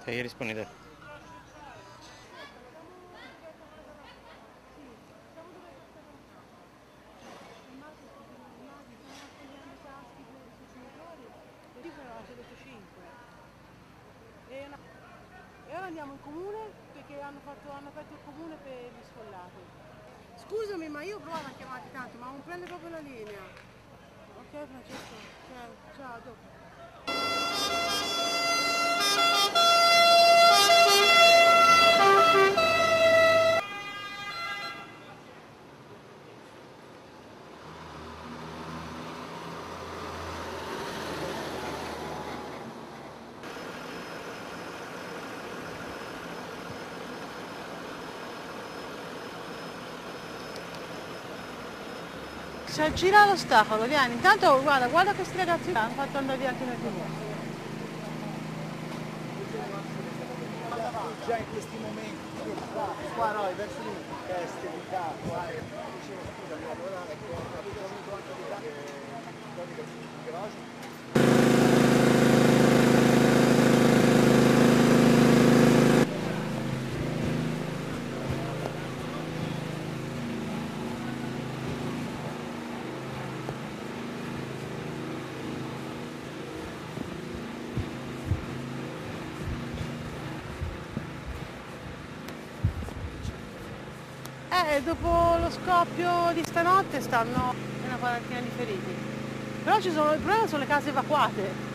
Sì, rispondi te. E ora andiamo in comune perché hanno aperto il comune per gli sfollati. Scusami, ma io ho provato a chiamarti tanto, ma non prende proprio la linea. Ok Francesco? Ciao, a dopo. Si aggira l'ostacolo, vieni, intanto guarda questi ragazzi hanno fatto andare via anche noi prima. Già in questi momenti, qua no, verso lì, teste di capo, dicevo scusami, allora ecco, ho avuto anche di là che grossi. Dopo lo scoppio di stanotte stanno una quarantina di feriti. Però il problema sono le case evacuate.